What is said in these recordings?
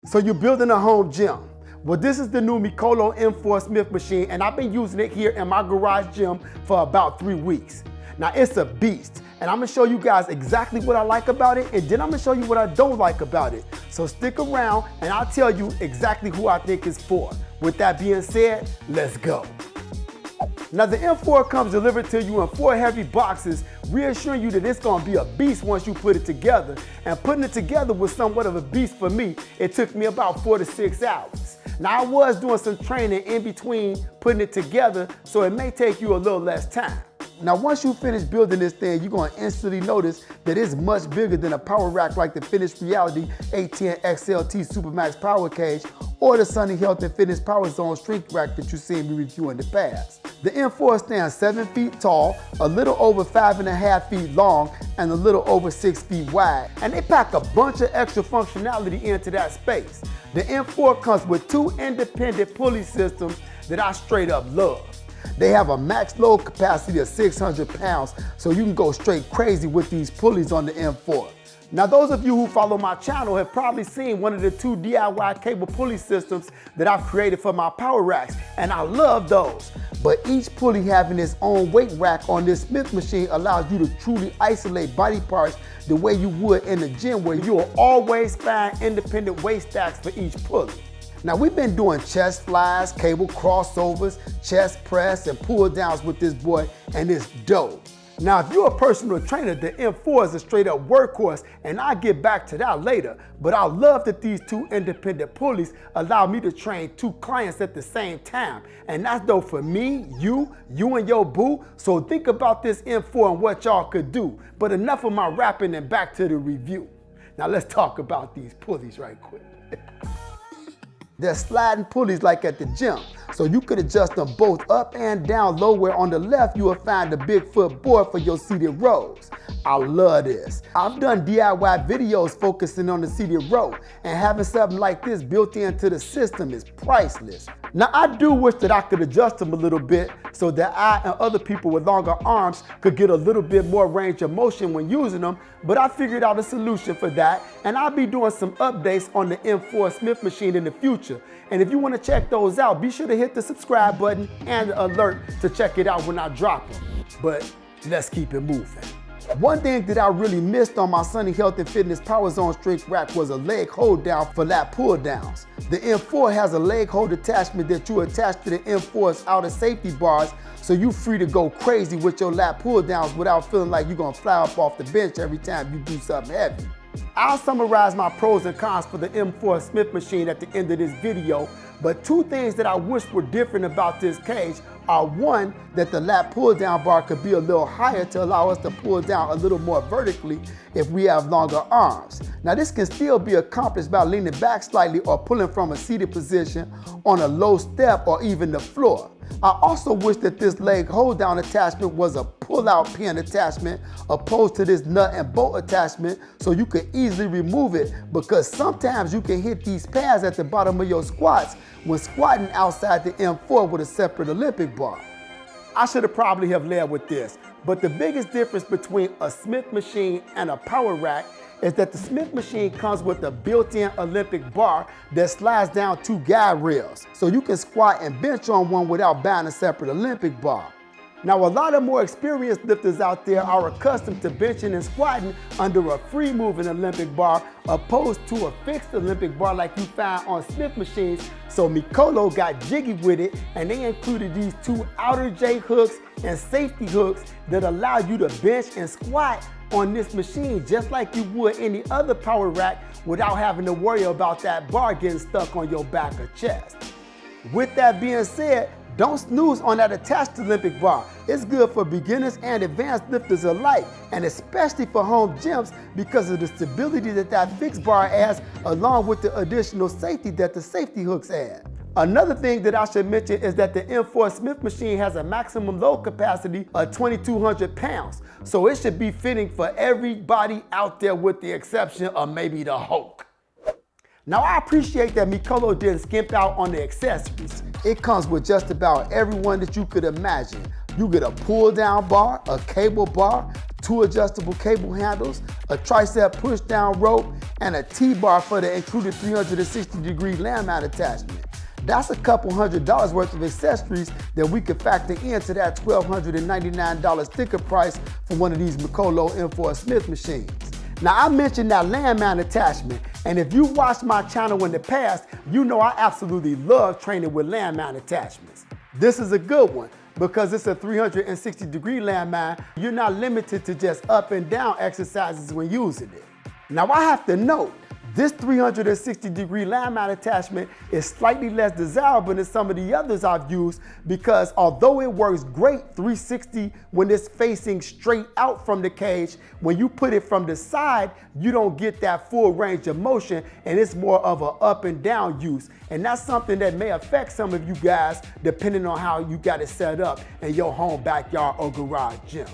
So you're building a home gym. Well, this is the new Mikolo M4 Smith machine, and I've been using it here in my garage gym for about 3 weeks. Now, it's a beast, and I'm gonna show you guys exactly what I like about it, and then I'm gonna show you what I don't like about it. So stick around, and I'll tell you exactly who I think it's for. With that being said, let's go. Now, the M4 comes delivered to you in 4 heavy boxes, reassuring you that it's gonna be a beast once you put it together. And putting it together was somewhat of a beast for me. It took me about 4 to 6 hours. Now, I was doing some training in between putting it together, so it may take you a little less time. Now, once you finish building this thing, you're gonna instantly notice that it's much bigger than a power rack like the Finished Reality 810 XLT Supermax Power Cage or the Sunny Health and Fitness Power Zone Strength Rack that you've seen me review in the past. The M4 stands 7 feet tall, a little over 5.5 feet long, and a little over 6 feet wide. And they pack a bunch of extra functionality into that space. The M4 comes with 2 independent pulley systems that I straight up love. They have a max load capacity of 600 pounds, so you can go straight crazy with these pulleys on the M4. Now, those of you who follow my channel have probably seen one of the 2 DIY cable pulley systems that I've created for my power racks, and I love those. But each pulley having its own weight rack on this Smith machine allows you to truly isolate body parts the way you would in the gym, where you will always find independent weight stacks for each pulley. Now, we've been doing chest flies, cable crossovers, chest press, and pull downs with this boy, and it's dope. Now, if you're a personal trainer, the M4 is a straight up workhorse, and I'll get back to that later. But I love that these 2 independent pulleys allow me to train 2 clients at the same time. And that's dope for me, you and your boo. So think about this M4 and what y'all could do. But enough of my rapping and back to the review. Now let's talk about these pulleys right quick. They're sliding pulleys like at the gym, so you could adjust them both up and down low, where on the left you will find the big footboard for your seated rows. I love this. I've done DIY videos focusing on the seated row, and having something like this built into the system is priceless. Now, I do wish that I could adjust them a little bit so that I and other people with longer arms could get a little bit more range of motion when using them, but I figured out a solution for that, and I'll be doing some updates on the M4 Smith machine in the future. And if you want to check those out, be sure to hit the subscribe button and the alert to check it out when I drop them. But let's keep it moving. One thing that I really missed on my Sunny Health and Fitness Power Zone Strength Rack was a leg hold down for lat pull downs. The M4 has a leg hold attachment that you attach to the M4's outer safety bars, so you're free to go crazy with your lat pull downs without feeling like you're gonna fly up off the bench every time you do something heavy. I'll summarize my pros and cons for the M4 Smith machine at the end of this video, but 2 things that I wish were different about this cage are, 1, that the lat pull down bar could be a little higher to allow us to pull down a little more vertically if we have longer arms. Now, this can still be accomplished by leaning back slightly or pulling from a seated position on a low step or even the floor. I also wish that this leg hold down attachment was a pull-out pin attachment opposed to this nut and bolt attachment, so you could easily remove it, because sometimes you can hit these pads at the bottom of your squats when squatting outside the M4 with a separate Olympic bar. I should have probably have led with this, but the biggest difference between a Smith machine and a power rack is that the Smith machine comes with a built-in Olympic bar that slides down 2 guide rails, so you can squat and bench on one without buying a separate Olympic bar. Now, a lot of more experienced lifters out there are accustomed to benching and squatting under a free-moving Olympic bar opposed to a fixed Olympic bar like you find on Smith machines, so Mikolo got jiggy with it, and they included these 2 outer J hooks and safety hooks that allow you to bench and squat on this machine just like you would any other power rack without having to worry about that bar getting stuck on your back or chest. With that being said, don't snooze on that attached Olympic bar. It's good for beginners and advanced lifters alike, and especially for home gyms because of the stability that that fixed bar adds, along with the additional safety that the safety hooks add. Another thing that I should mention is that the M4 Smith machine has a maximum load capacity of 2,200 pounds, so it should be fitting for everybody out there with the exception of maybe the Hulk. Now, I appreciate that Mikolo didn't skimp out on the accessories. It comes with just about everyone that you could imagine. You get a pull down bar, a cable bar, 2 adjustable cable handles, a tricep push down rope, and a T-bar for the included 360-degree landmine attachment. That's a couple $100 worth of accessories that we could factor into that $1,299 sticker price for one of these Mikolo M4 Smith machines. Now, I mentioned that landmine attachment, and if you watched my channel in the past, you know I absolutely love training with landmine attachments. This is a good one because it's a 360-degree landmine. You're not limited to just up and down exercises when using it. Now, I have to note, this 360-degree landmine attachment is slightly less desirable than some of the others I've used because although it works great 360 when it's facing straight out from the cage, when you put it from the side, you don't get that full range of motion and it's more of an up and down use. And that's something that may affect some of you guys depending on how you got it set up in your home, backyard, or garage gym.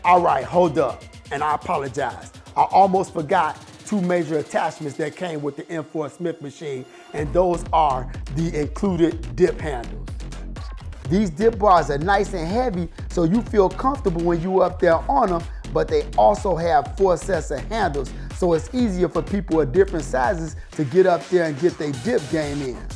All right, hold up, and I apologize. I almost forgot two major attachments that came with the M4 Smith machine, and those are the included dip handles. These dip bars are nice and heavy, so you feel comfortable when you're up there on them, but they also have 4 sets of handles, so it's easier for people of different sizes to get up there and get their dip game in.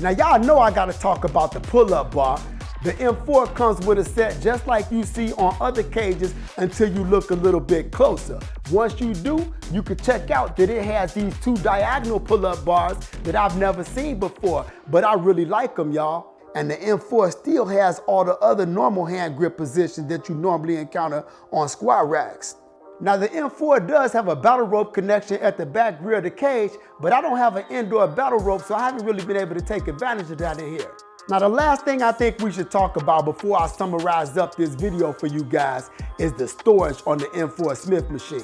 Now y'all know I gotta talk about the pull-up bar. The M4 comes with a set just like you see on other cages until you look a little bit closer. Once you do, you can check out that it has these 2 diagonal pull-up bars that I've never seen before, but I really like them, y'all. And the M4 still has all the other normal hand grip positions that you normally encounter on squat racks. Now the M4 does have a battle rope connection at the back rear of the cage, but I don't have an indoor battle rope, so I haven't really been able to take advantage of that in here. Now the last thing I think we should talk about before I summarize up this video for you guys is the storage on the M4 Smith machine.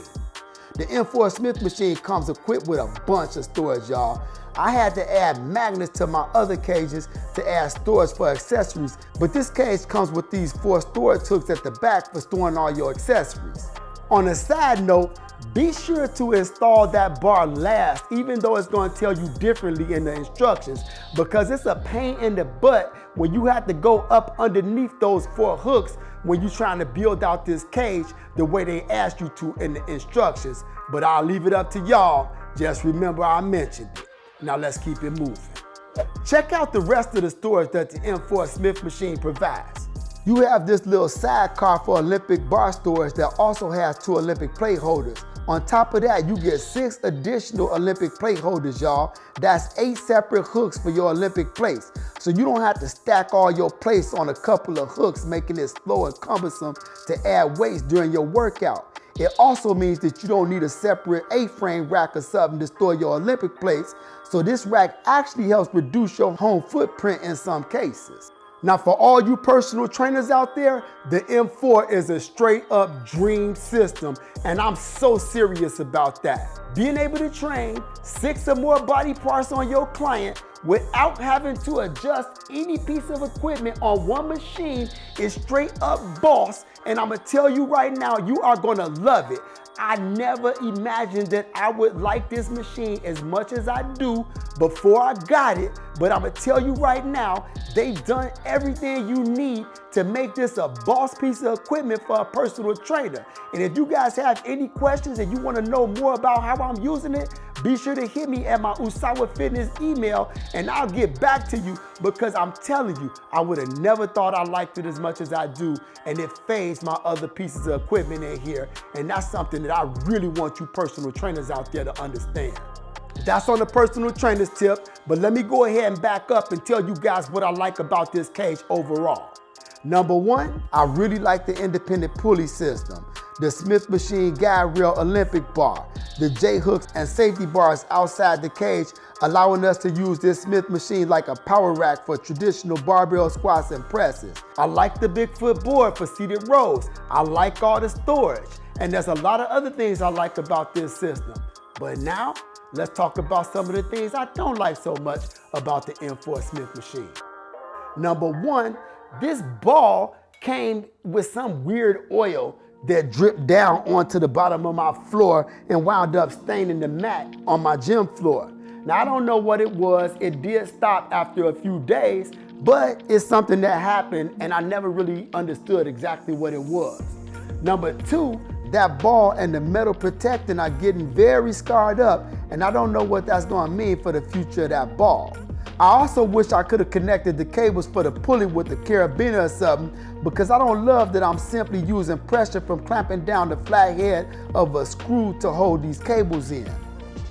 The M4 Smith machine comes equipped with a bunch of storage, y'all. I had to add magnets to my other cages to add storage for accessories, but this cage comes with these 4 storage hooks at the back for storing all your accessories. On a side note, be sure to install that bar last, even though it's going to tell you differently in the instructions, because it's a pain in the butt when you have to go up underneath those 4 hooks when you're trying to build out this cage the way they asked you to in the instructions. But I'll leave it up to y'all. Just remember I mentioned it. Now let's keep it moving. Check out the rest of the storage that the M4 Smith machine provides. You have this little sidecar for Olympic bar storage that also has 2 Olympic plate holders. On top of that, you get 6 additional Olympic plate holders, y'all. That's 8 separate hooks for your Olympic plates. So you don't have to stack all your plates on a couple of hooks, making it slow and cumbersome to add weights during your workout. It also means that you don't need a separate A-frame rack or something to store your Olympic plates. So this rack actually helps reduce your home footprint in some cases. Now for all you personal trainers out there, the M4 is a straight up dream system, and I'm so serious about that. Being able to train 6 or more body parts on your client without having to adjust any piece of equipment on one machine is straight up boss, and I'm gonna tell you right now, you are gonna love it. I never imagined that I would like this machine as much as I do before I got it, but I'm gonna tell you right now, they've done everything you need to make this a boss piece of equipment for a personal trainer. And if you guys have any questions and you wanna know more about how I'm using it, be sure to hit me at my Usawa Fitness email and I'll get back to you, because I'm telling you, I would have never thought I liked it as much as I do, and it fades my other pieces of equipment in here, and that's something that I really want you personal trainers out there to understand. That's on the personal trainer's tip, but let me go ahead and back up and tell you guys what I like about this cage overall. Number 1, I really like the independent pulley system, the Smith machine guide rail Olympic bar, the J-hooks and safety bars outside the cage, allowing us to use this Smith machine like a power rack for traditional barbell squats and presses. I like the big footboard for seated rows. I like all the storage, and there's a lot of other things I like about this system. But now, let's talk about some of the things I don't like so much about the M4 Smith machine. Number 1, this ball came with some weird oil that dripped down onto the bottom of my floor and wound up staining the mat on my gym floor. Now, I don't know what it was. It did stop after a few days, but it's something that happened and I never really understood exactly what it was. Number 2, that ball and the metal protecting are getting very scarred up, and I don't know what that's gonna mean for the future of that ball. I also wish I could have connected the cables for the pulley with the carabiner or something, because I don't love that I'm simply using pressure from clamping down the flat head of a screw to hold these cables in.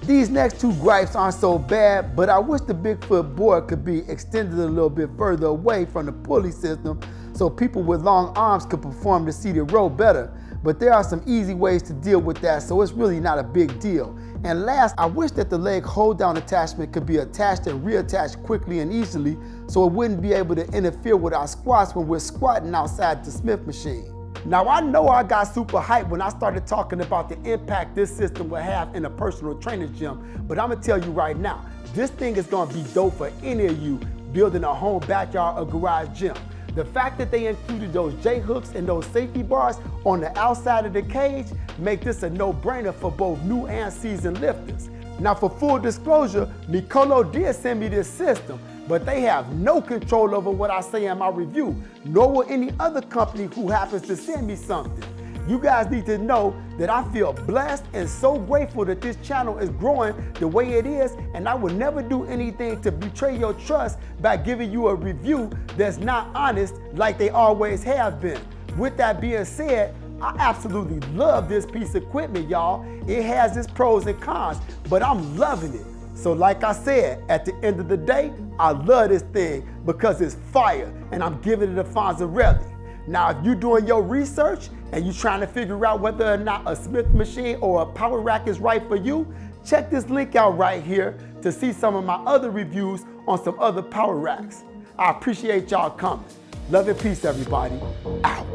These next two gripes aren't so bad, but I wish the Bigfoot board could be extended a little bit further away from the pulley system so people with long arms could perform the seated row better. But there are some easy ways to deal with that, so it's really not a big deal. And last, I wish that the leg hold down attachment could be attached and reattached quickly and easily so it wouldn't be able to interfere with our squats when we're squatting outside the Smith machine. Now I know I got super hyped when I started talking about the impact this system will have in a personal trainer's gym, but I'm gonna tell you right now, this thing is gonna be dope for any of you building a home, backyard, or garage gym. The fact that they included those J-hooks and those safety bars on the outside of the cage make this a no-brainer for both new and seasoned lifters. Now for full disclosure, Mikolo did send me this system, but they have no control over what I say in my review, nor will any other company who happens to send me something. You guys need to know that I feel blessed and so grateful that this channel is growing the way it is, and I will never do anything to betray your trust by giving you a review that's not honest like they always have been. With that being said, I absolutely love this piece of equipment, y'all. It has its pros and cons, but I'm loving it. So like I said, at the end of the day, I love this thing because it's fire, and I'm giving it a Fonzarelli. Now, if you're doing your research and you're trying to figure out whether or not a Smith machine or a power rack is right for you, check this link out right here to see some of my other reviews on some other power racks. I appreciate y'all coming. Love and peace, everybody. Out.